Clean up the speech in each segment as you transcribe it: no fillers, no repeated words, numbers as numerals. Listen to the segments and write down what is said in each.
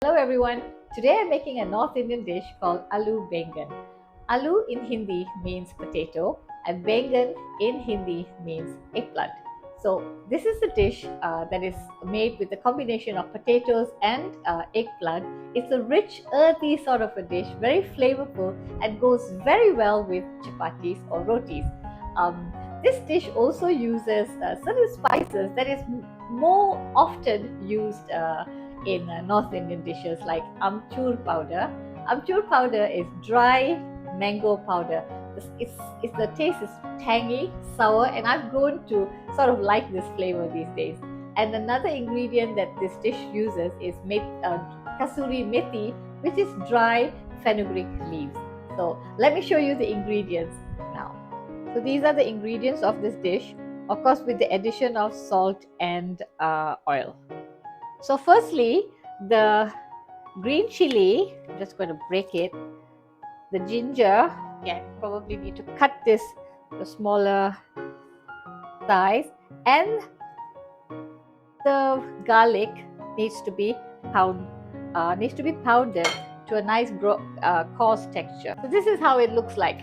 Hello everyone. Today I'm making a North Indian dish called Aloo Baingan. Aloo in Hindi means potato and Baingan in Hindi means eggplant. So this is a dish that is made with a combination of potatoes and eggplant. It's a rich, earthy sort of a dish, very flavorful and goes very well with chapatis or rotis. This dish also uses certain spices that is more often used in North Indian dishes like amchur powder. Amchur powder is dry mango powder. The taste is tangy, sour, and I've grown to sort of like this flavor these days. And another ingredient that this dish uses is kasuri methi, which is dry fenugreek leaves. So let me show you the ingredients now. So these are the ingredients of this dish, of course, with the addition of salt and oil. So firstly, the green chili, I'm just going to break it. The ginger, yeah, probably need to cut this to smaller size, and the garlic needs to be pounded to a nice coarse texture. So this is how it looks like.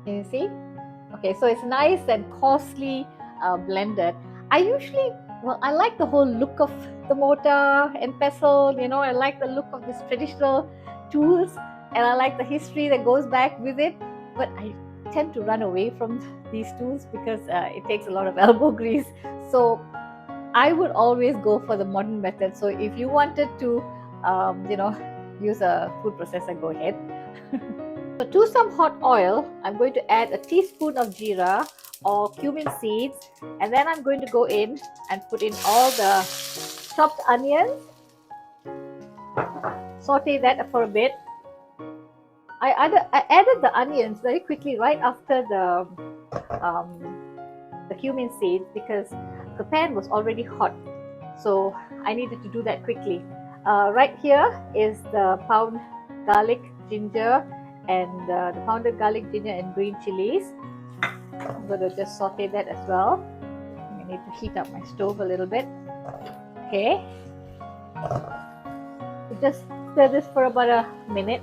Can you see? Okay, so it's nice and coarsely blended. I like the whole look of the mortar and pestle. I like the look of this traditional tools, and I like the history that goes back with it. But I tend to run away from these tools because it takes a lot of elbow grease. So I would always go for the modern method. So if you wanted to, use a food processor, go ahead. So to some hot oil, I'm going to add a teaspoon of jeera or cumin seeds, and then I'm going to go in and put in all the chopped onions, saute that for a bit. I added the onions very quickly right after the cumin seeds because the pan was already hot, so I needed to do that quickly. Right here is the pound garlic, ginger, and the pounded garlic, ginger, and green chilies. I'm going to just saute that as well. I need to heat up my stove a little bit. Okay. Just stir this for about a minute.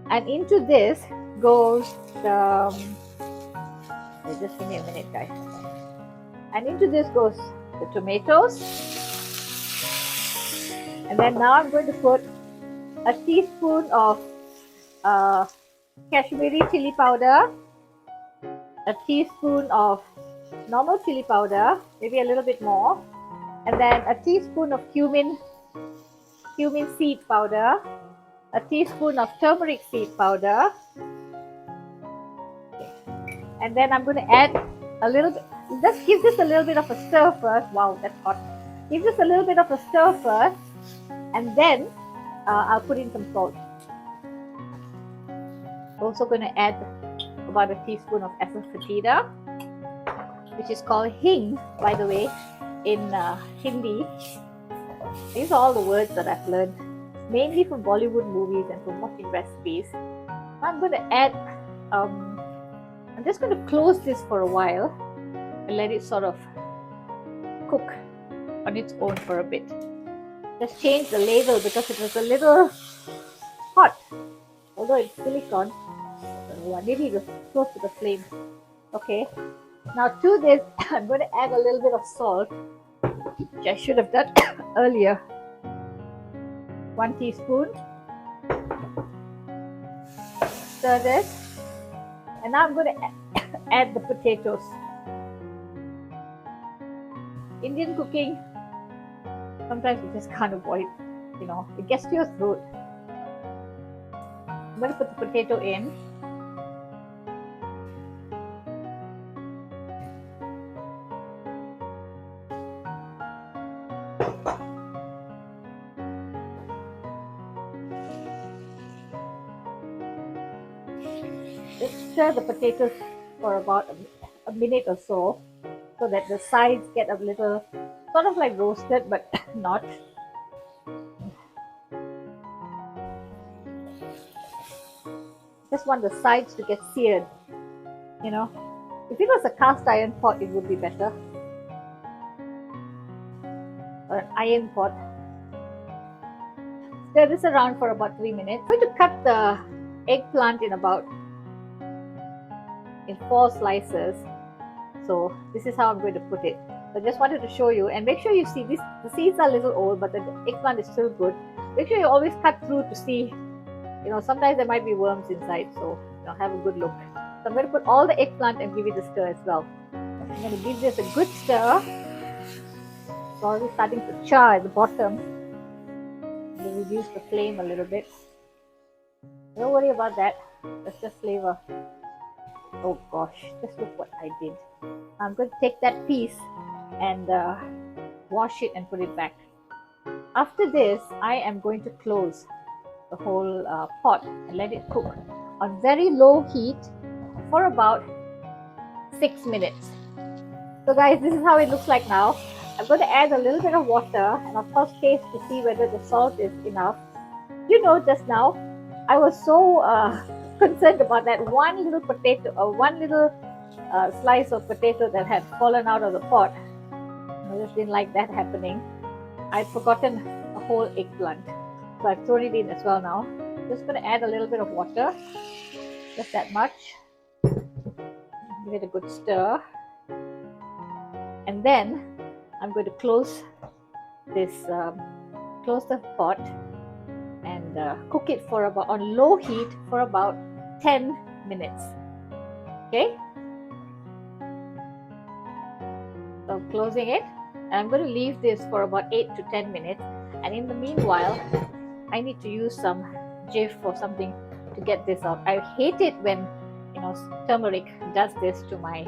And into this goes the. Just give me a minute, guys. And into this goes the tomatoes. And then now I'm going to put a teaspoon of Kashmiri chili powder, a teaspoon of normal chili powder, maybe a little bit more, and then a teaspoon of cumin seed powder, a teaspoon of turmeric seed powder, and then I'm going to add a little bit. Just give this a little bit of a stir first. Wow, that's hot. Give this a little bit of a stir first, and then I'll put in some salt. Also going to add about a teaspoon of asafoetida, which is called hing, by the way, in Hindi. These are all the words that I've learned, mainly from Bollywood movies and from watching recipes. I'm going to add, I'm just going to close this for a while and let it sort of cook on its own for a bit. Just change the ladle because it was a little hot, although it's silicone. Maybe it was close to the flame. Okay, now to this I'm going to add a little bit of salt, which I should have done earlier. 1 teaspoon. Stir this, and now I'm going to add the potatoes. Indian cooking, sometimes you just can't avoid, it gets to your throat. I'm going to put the potato in. Just stir the potatoes for about a minute or so that the sides get a little sort of like roasted but not. Just want the sides to get seared. If it was a cast iron pot, it would be better, or an iron pot. stir this around for about 3 minutes. I'm going to cut the eggplant in 4 slices. So this is how I'm going to put it. So I just wanted to show you, and make sure you see this. The seeds are a little old, but the eggplant is still good. Make sure you always cut through to see. Sometimes there might be worms inside, so have a good look. So I'm going to put all the eggplant and give it a stir as well. I'm going to give this a good stir. It's already starting to char at the bottom. We'll reduce the flame a little bit. Don't worry about that. That's just flavor. Oh gosh, just look what I did. I'm going to take that piece and wash it and put it back. After this, I am going to close the whole pot and let it cook on very low heat for about 6 minutes. So guys, this is how it looks like now. I'm going to add a little bit of water and of course taste to see whether the salt is enough. Just now I was so concerned about that one little potato or one little slice of potato that had fallen out of the pot. I just didn't like that happening. I'd forgotten a whole eggplant, so I've thrown it in as well now. Just going to add a little bit of water, just that much. Give it a good stir, and then I'm going to close the pot and cook it on low heat for about 10 minutes. Okay, so I'm closing it, and I'm going to leave this for about 8 to 10 minutes. And in the meanwhile, I need to use some Jif or something to get this out. I hate it when turmeric does this to my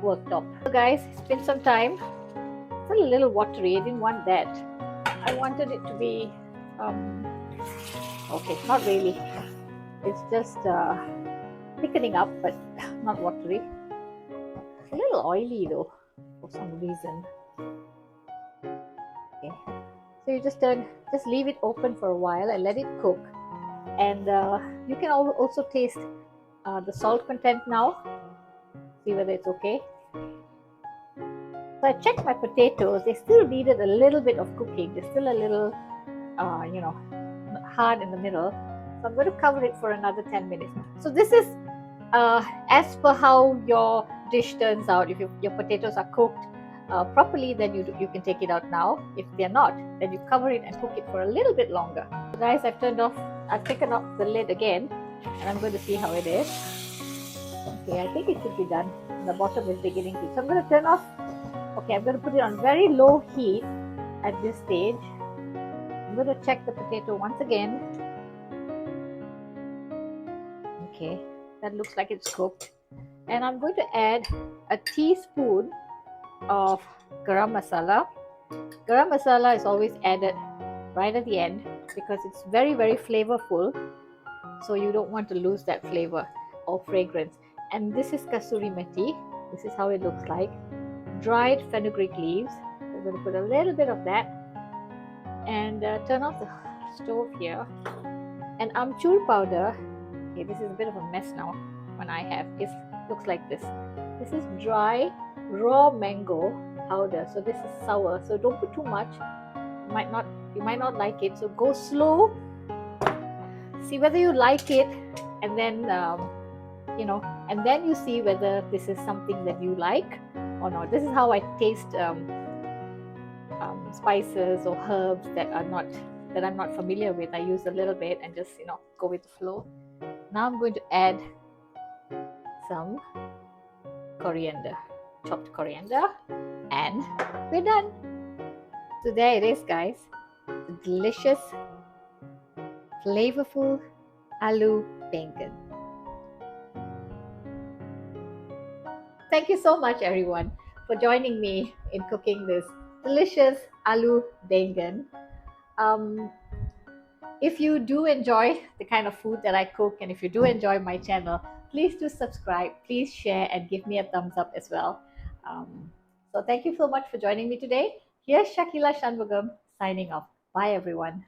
worktop. So guys, it's been some time. It's a little watery. I didn't want that. I wanted it to be okay, not really. It's just thickening up, but not watery. It's a little oily though, for some reason. Okay, so you just leave it open for a while and let it cook. And you can also taste the salt content now. See whether it's okay. So I checked my potatoes. They still needed a little bit of cooking. They're still a little, hard in the middle. So I'm going to cover it for another 10 minutes. So this is as per how your dish turns out. If your potatoes are cooked properly, then you can take it out now. If they're not, then you cover it and cook it for a little bit longer. So guys, I've taken off the lid again, and I'm going to see how it is. Okay, I think it should be done. The bottom is beginning to. So I'm going to turn off. Okay, I'm going to put it on very low heat at this stage. I'm going to check the potato once again. Okay, that looks like it's cooked. And I'm going to add a teaspoon of garam masala. Garam masala is always added right at the end because it's very, very flavorful. So you don't want to lose that flavor or fragrance. And this is kasuri methi. This is how it looks like. Dried fenugreek leaves. We're going to put a little bit of that and turn off the stove here. And amchur powder. Okay, this is a bit of a mess now. One I have looks like this. This is dry raw mango powder. So this is sour. So don't put too much. You might not like it. So go slow. See whether you like it, and then and then you see whether this is something that you like or not. This is how I taste spices or herbs that I'm not familiar with. I use a little bit and just go with the flow. Now I'm going to add some coriander, chopped coriander, and we're done. So there it is, guys. The delicious, flavorful Aloo Baingan. Thank you so much, everyone, for joining me in cooking this delicious Aloo Baingan. If you do enjoy the kind of food that I cook, and if you do enjoy my channel, please do subscribe, please share, and give me a thumbs up as well. So thank you so much for joining me today. Here's Shakila Shanmugam signing off. Bye, everyone.